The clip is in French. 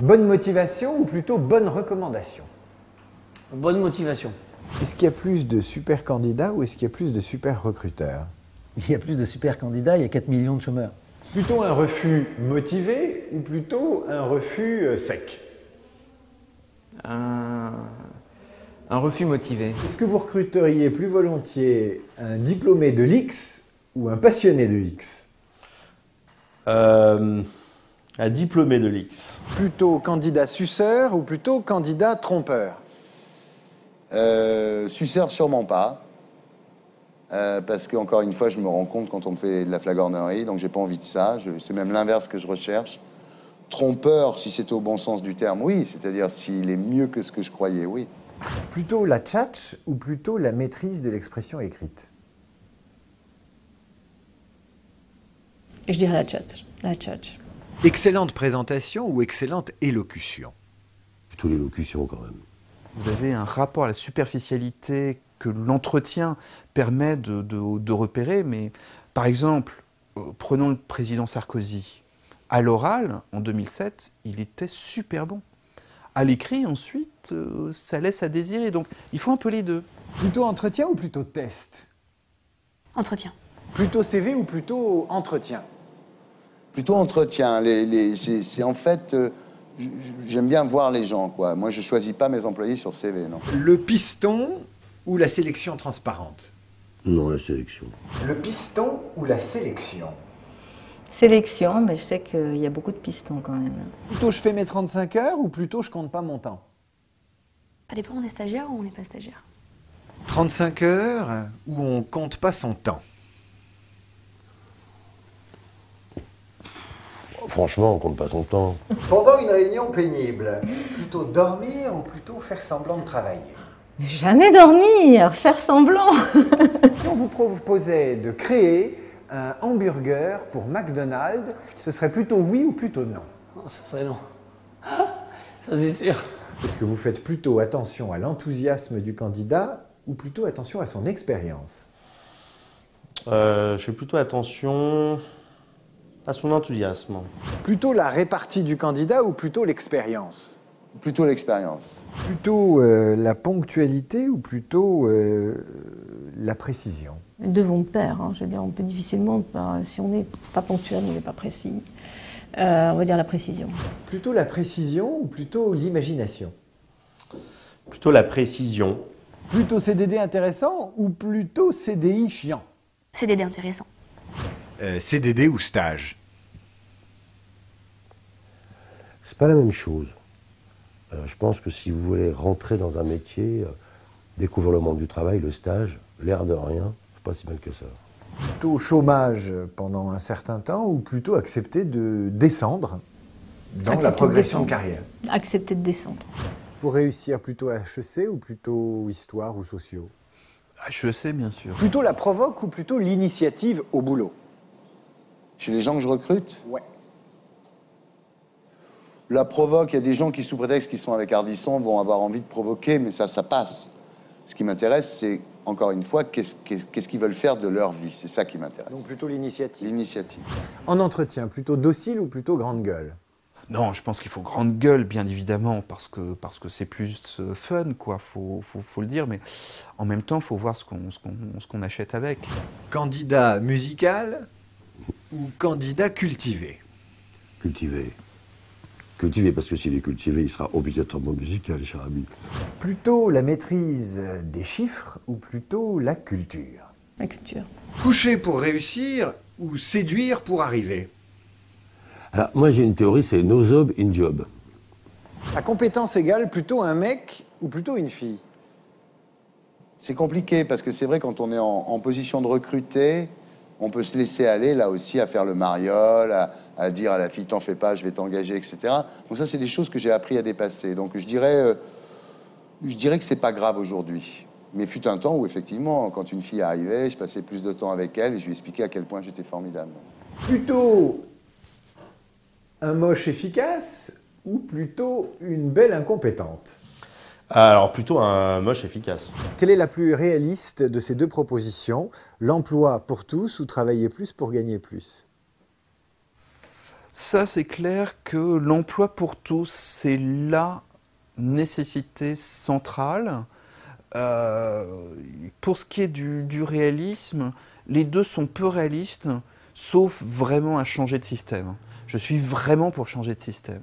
Bonne motivation ou plutôt bonne recommandation? Bonne motivation. Est-ce qu'il y a plus de super candidats ou est-ce qu'il y a plus de super recruteurs? Il y a plus de super candidats, il y a 4 millions de chômeurs. Plutôt un refus motivé ou plutôt un refus sec? Un refus motivé. Est-ce que vous recruteriez plus volontiers un diplômé de l'X ou un passionné de X? Un diplômé de l'X. Plutôt candidat suceur ou plutôt candidat trompeur? Suceur, sûrement pas. Parce que, encore une fois, je me rends compte quand on me fait de la flagornerie, donc j'ai pas envie de ça. C'est même l'inverse que je recherche. Trompeur, si c'est au bon sens du terme, oui. C'est-à-dire s'il est mieux que ce que je croyais, oui. Plutôt la tchatch ou plutôt la maîtrise de l'expression écrite? Je dirais la tchatch. Excellente présentation ou excellente élocution? Plutôt l'élocution quand même. Vous avez un rapport à la superficialité que l'entretien permet de repérer, mais par exemple, prenons le président Sarkozy. À l'oral, en 2007, il était super bon. À l'écrit, ensuite, ça laisse à désirer. Donc, il faut un peu les deux. Plutôt entretien ou plutôt test? Entretien. Plutôt CV ou plutôt entretien? Plutôt entretien. C'est en fait... j'aime bien voir les gens, quoi. Moi, je choisis pas mes employés sur CV, non. Le piston ou la sélection transparente? Non, la sélection. Le piston ou la sélection? Sélection, mais je sais qu'il y a beaucoup de pistons quand même. Plutôt je fais mes 35 heures ou plutôt je compte pas mon temps? Ça dépend, on est stagiaire ou on n'est pas stagiaire. 35 heures ou on compte pas son temps? Franchement, on compte pas son temps. Pendant une réunion pénible, plutôt dormir ou plutôt faire semblant de travailler? Jamais dormir, faire semblant. Si on vous proposait de créer un hamburger pour McDonald's, ce serait plutôt oui ou plutôt non? Oh, ça serait non. Ça c'est sûr. Est-ce que vous faites plutôt attention à l'enthousiasme du candidat ou plutôt attention à son expérience? Je fais plutôt attention à son enthousiasme. Plutôt la répartie du candidat ou plutôt l'expérience? Plutôt l'expérience. Plutôt la ponctualité ou plutôt la précision? Les deux vont de pair, hein. Je veux dire, on peut difficilement, si on n'est pas ponctuel, on n'est pas précis. On va dire la précision. Plutôt la précision ou plutôt l'imagination? Plutôt la précision. Plutôt CDD intéressant ou plutôt CDI chiant? CDD intéressant. CDD ou stage? C'est pas la même chose. Je pense que si vous voulez rentrer dans un métier, découvrir le monde du travail, le stage, l'air de rien, c'est pas si mal que ça. Plutôt chômage pendant un certain temps ou plutôt accepter de descendre dans la progression de carrière? Accepter de descendre. Pour réussir, plutôt HEC ou plutôt histoire ou sociaux? HEC, bien sûr. Plutôt la provoque ou plutôt l'initiative au boulot? Chez les gens que je recrute, Ouais. la provoque, il y a des gens qui, sous prétexte qu'ils sont avec Ardisson, vont avoir envie de provoquer, mais ça passe. Ce qui m'intéresse, c'est, encore une fois, qu'est-ce qu'ils veulent faire de leur vie. C'est ça qui m'intéresse. Donc plutôt l'initiative. L'initiative. En entretien, plutôt docile ou plutôt grande gueule? Non, je pense qu'il faut grande gueule, bien évidemment, parce que c'est plus fun, quoi. Faut le dire, mais en même temps, il faut voir ce qu'on achète avec. Candidat musical ou candidat cultivé? Cultivé. Cultivé, parce que s'il est cultivé, il sera obligatoirement musical, cher ami. Plutôt la maîtrise des chiffres ou plutôt la culture? La culture. Coucher pour réussir ou séduire pour arriver? Alors, moi, j'ai une théorie, c'est no job in job. À compétence égale, plutôt un mec ou plutôt une fille? C'est compliqué, parce que c'est vrai, quand on est en position de recruter, on peut se laisser aller, là aussi, à faire le mariole, à dire à la fille, t'en fais pas, je vais t'engager, etc. Donc ça, c'est des choses que j'ai appris à dépasser. Donc je dirais que c'est pas grave aujourd'hui. Mais fut un temps où, effectivement, quand une fille arrivait, je passais plus de temps avec elle et je lui expliquais à quel point j'étais formidable. Plutôt un moche efficace ou plutôt une belle incompétente? Alors, plutôt un moche efficace. Quelle est la plus réaliste de ces deux propositions? L'emploi pour tous ou travailler plus pour gagner plus? Ça, c'est clair que l'emploi pour tous, c'est la nécessité centrale. Pour ce qui est du réalisme, les deux sont peu réalistes, sauf vraiment à changer de système. Je suis vraiment pour changer de système.